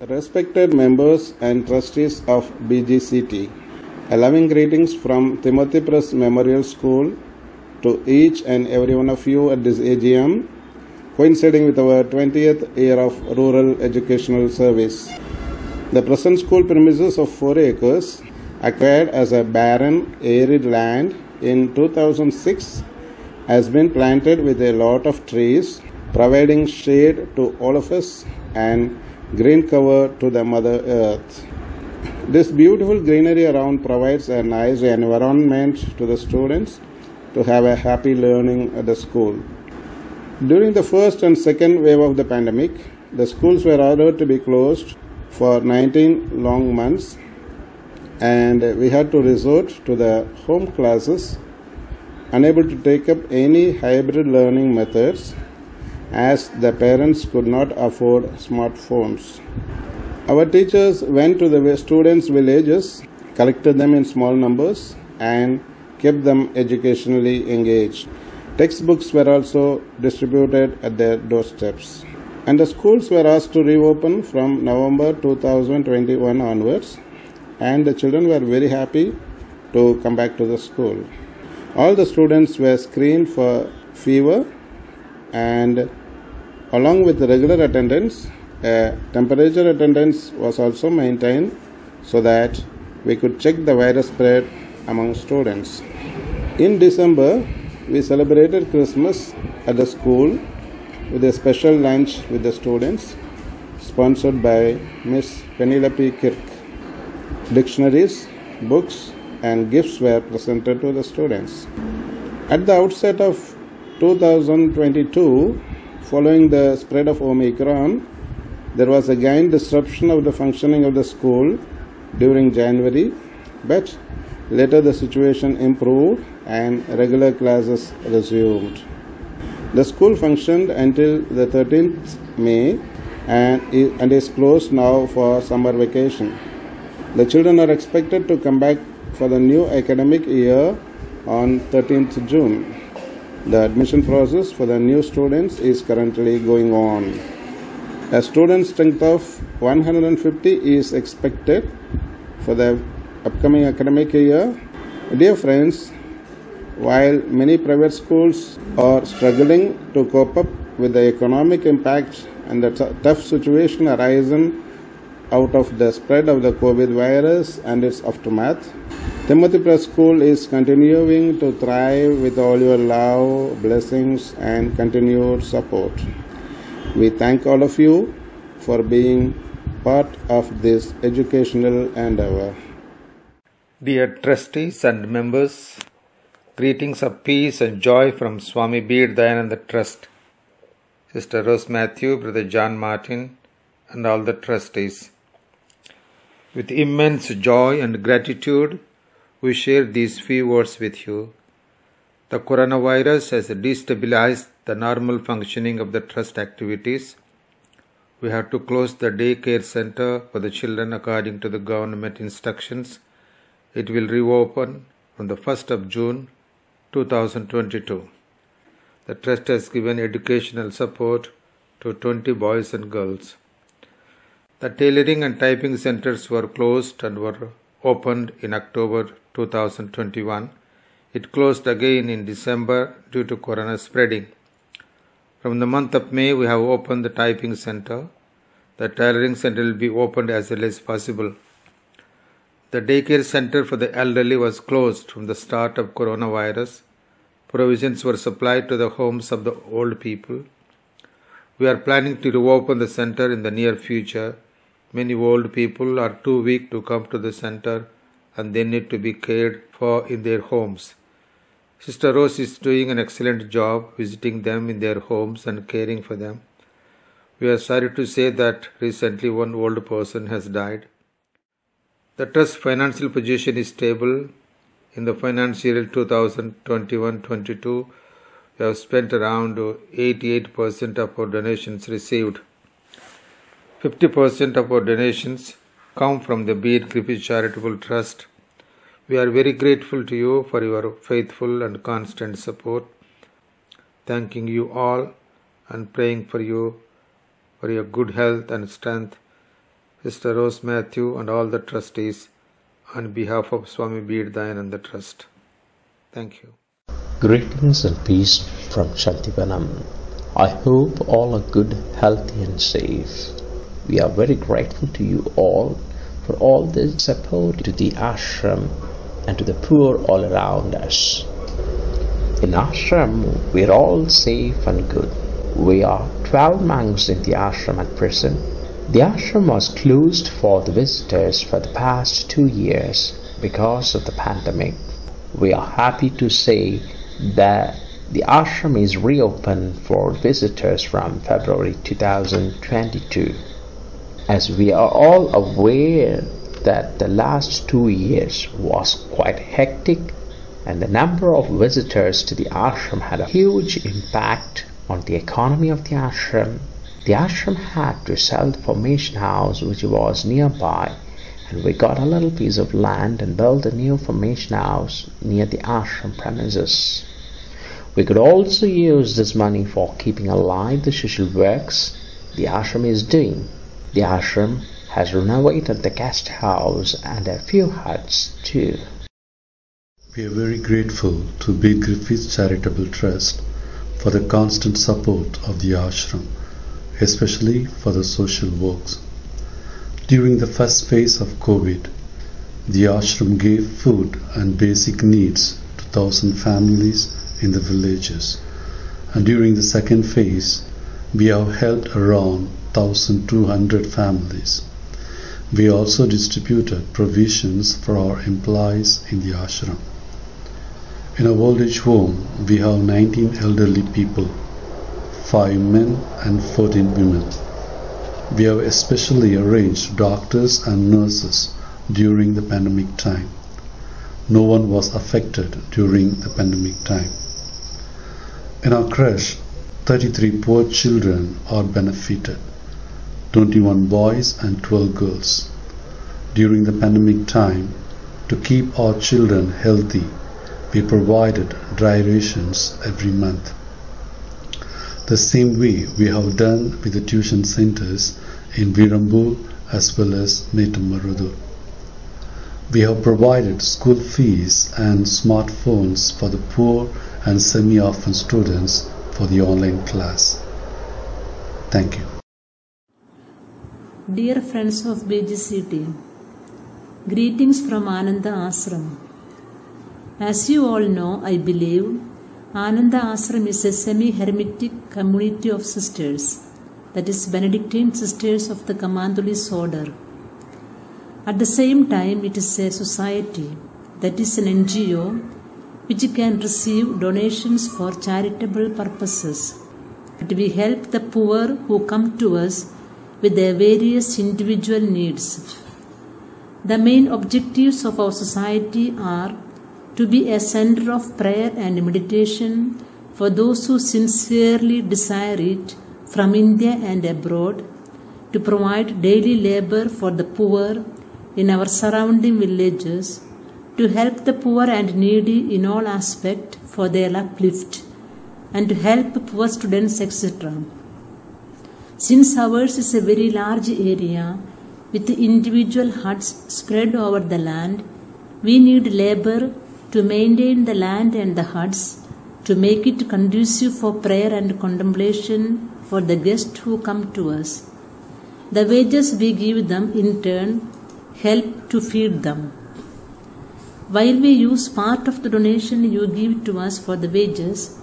Respected members and trustees of BGCT, a loving greetings from Timothy Press Memorial School to each and every one of you at this AGM, coinciding with our 20th year of rural educational service. The present school premises of 4 acres, acquired as a barren, arid land in 2006, has been planted with a lot of trees, providing shade to all of us and green cover to the Mother Earth. This beautiful greenery around provides a nice environment to the students to have a happy learning at the school. During the first and second wave of the pandemic, the schools were ordered to be closed for 19 long months, and we had to resort to the home classes, unable to take up any hybrid learning methods as the parents could not afford smartphones. Our teachers went to the students' villages, collected them in small numbers, and kept them educationally engaged. Textbooks were also distributed at their doorsteps. And the schools were asked to reopen from November 2021 onwards, and the children were very happy to come back to the school. All the students were screened for fever, and along with the regular attendance, temperature attendance was also maintained so that we could check the virus spread among students. In December, we celebrated Christmas at the school with a special lunch with the students, sponsored by Miss Penelope Kirk. Dictionaries, books, and gifts were presented to the students. At the outset of 2022, following the spread of Omicron, there was again disruption of the functioning of the school during January, but later the situation improved and regular classes resumed. The school functioned until the 13th May and is closed now for summer vacation. The children are expected to come back for the new academic year on 13th June. The admission process for the new students is currently going on. A student strength of 150 is expected for the upcoming academic year. Dear friends, while many private schools are struggling to cope up with the economic impact and the tough situation arising out of the spread of the COVID virus and its aftermath, Timothy Press School is continuing to thrive with all your love, blessings, and continued support. We thank all of you for being part of this educational endeavor. Dear trustees and members, greetings of peace and joy from Swami Beard Dayananda Trust, Sister Rose Matthew, Brother John Martin, and all the trustees. With immense joy and gratitude, we share these few words with you. The coronavirus has destabilized the normal functioning of the trust activities. We have to close the daycare center for the children according to the government instructions. It will reopen on the 1st of June 2022. The trust has given educational support to 20 boys and girls. The tailoring and typing centers were closed and were opened in October 2021. It closed again in December due to corona spreading. From the month of May, we have opened the typing center. The tailoring center will be opened as early as possible. The daycare center for the elderly was closed from the start of coronavirus. Provisions were supplied to the homes of the old people. We are planning to reopen the center in the near future. Many old people are too weak to come to the center and they need to be cared for in their homes. Sister Rose is doing an excellent job visiting them in their homes and caring for them. We are sorry to say that recently one old person has died. The trust's financial position is stable. In the financial year 2021-22, we have spent around 88% of our donations received. 50% of our donations come from the Beard Griffith Charitable Trust. We are very grateful to you for your faithful and constant support. Thanking you all and praying for you for your good health and strength Sister Rose Matthew and all the trustees on behalf of Swami Beard Dayananda Trust. Thank you. Greetings and peace from Shantivanam. I hope all are good, healthy and safe. We are very grateful to you all for all the support to the ashram and to the poor all around us. In ashram, we are all safe and good. We are 12 monks in the ashram at present. The ashram was closed for the visitors for the past 2 years because of the pandemic. We are happy to say that the ashram is reopened for visitors from February 2022. As we are all aware that the last 2 years was quite hectic and the number of visitors to the ashram had a huge impact on the economy of the ashram had to sell the formation house which was nearby, and we got a little piece of land and built a new formation house near the ashram premises. We could also use this money for keeping alive the social works the ashram is doing. The ashram has renovated the guest house and a few huts too. We are very grateful to Beard Griffiths Charitable Trust for the constant support of the ashram, especially for the social works. During the first phase of COVID, the ashram gave food and basic needs to 1,000 families in the villages, and during the second phase, we have helped around 1,200 families. We also distributed provisions for our employees in the ashram. In our old age home, we have 19 elderly people, 5 men and 14 women. We have especially arranged doctors and nurses during the pandemic time. No one was affected during the pandemic time. In our creche, 33 poor children are benefited, 21 boys and 12 girls. During the pandemic time, to keep our children healthy, we provided dry rations every month. The same way we have done with the tuition centers in Virambur as well as Metumarudu. We have provided school fees and smartphones for the poor and semi-orphan students for the online class. Thank you. Dear friends of BGCT, greetings from Ananda Ashram. As you all know, I believe Ananda Ashram is a semi-hermetic community of sisters, that is Benedictine sisters of the Kamandulis order. At the same time, it is a society, that is an NGO, which can receive donations for charitable purposes. But we help the poor who come to us with their various individual needs. The main objectives of our society are to be a center of prayer and meditation for those who sincerely desire it from India and abroad, to provide daily labor for the poor in our surrounding villages, to help the poor and needy in all aspects for their uplift, and to help poor students, etc. Since ours is a very large area with individual huts spread over the land, we need labor to maintain the land and the huts, to make it conducive for prayer and contemplation for the guests who come to us. The wages we give them in turn help to feed them. While we use part of the donation you give to us for the wages,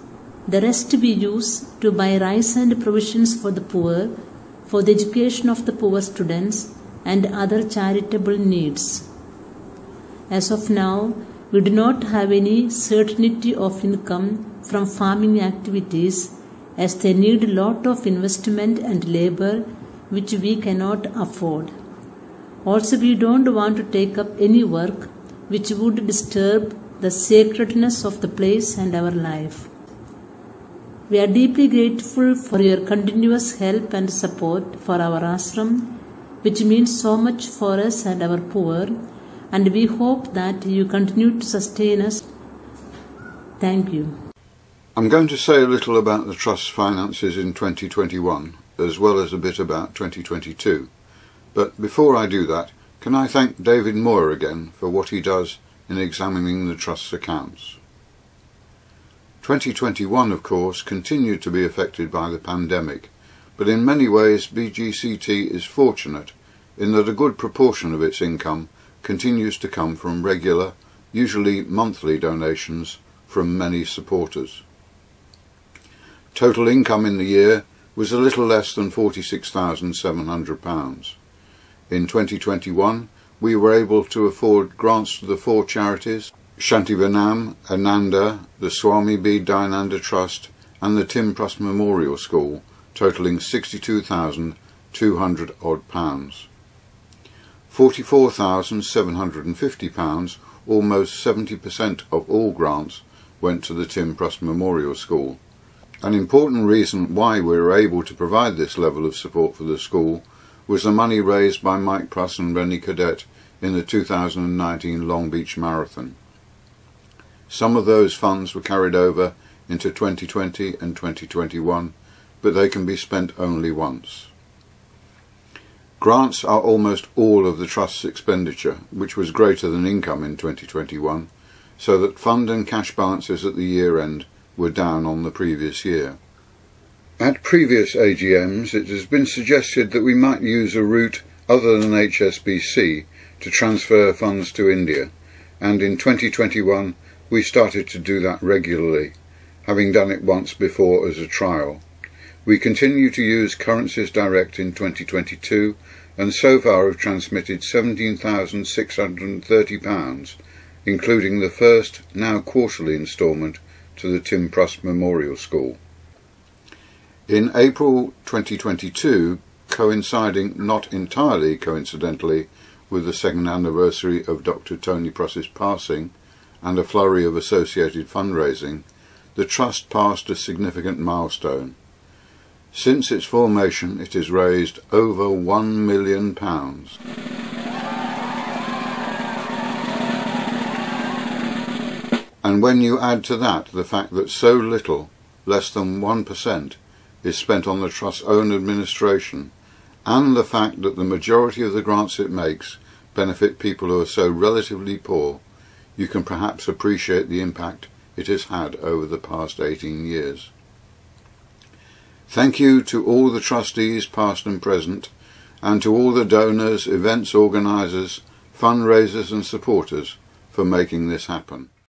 the rest we use to buy rice and provisions for the poor, for the education of the poor students and other charitable needs. As of now, we do not have any certainty of income from farming activities, as they need a lot of investment and labor which we cannot afford. Also, we don't want to take up any work which would disturb the sacredness of the place and our life. We are deeply grateful for your continuous help and support for our ashram, which means so much for us and our poor, and we hope that you continue to sustain us. Thank you. I'm going to say a little about the Trust's finances in 2021, as well as a bit about 2022. But before I do that, can I thank David Moore again for what he does in examining the Trust's accounts. 2021, of course, continued to be affected by the pandemic, but in many ways BGCT is fortunate in that a good proportion of its income continues to come from regular, usually monthly donations from many supporters. Total income in the year was a little less than £46,700. In 2021, we were able to afford grants to the 4 charities, Shantivanam, Ananda, the Swami B. Dayananda Trust and the Tim Pras Memorial School, totalling £62,200 odd. £44,750, almost 70% of all grants, went to the Tim Pras Memorial School. An important reason why we were able to provide this level of support for the school was the money raised by Mike Pras and Rennie Cadet in the 2019 Long Beach Marathon. Some of those funds were carried over into 2020 and 2021, but they can be spent only once. Grants are almost all of the Trust's expenditure, which was greater than income in 2021, so that fund and cash balances at the year end were down on the previous year. At previous AGMs, it has been suggested that we might use a route other than HSBC to transfer funds to India, and in 2021 we started to do that regularly, having done it once before as a trial. We continue to use Currencies Direct in 2022 and so far have transmitted £17,630, including the first, now quarterly instalment to the Tim Pras Memorial School. In April 2022, coinciding not entirely coincidentally with the 2nd anniversary of Dr. Tony Pras's passing and a flurry of associated fundraising, the Trust passed a significant milestone. Since its formation, it has raised over £1 million. And when you add to that the fact that so little, less than 1%, is spent on the Trust's own administration, and the fact that the majority of the grants it makes benefit people who are so relatively poor, you can perhaps appreciate the impact it has had over the past 18 years. Thank you to all the trustees, past and present, and to all the donors, events organisers, fundraisers and supporters for making this happen.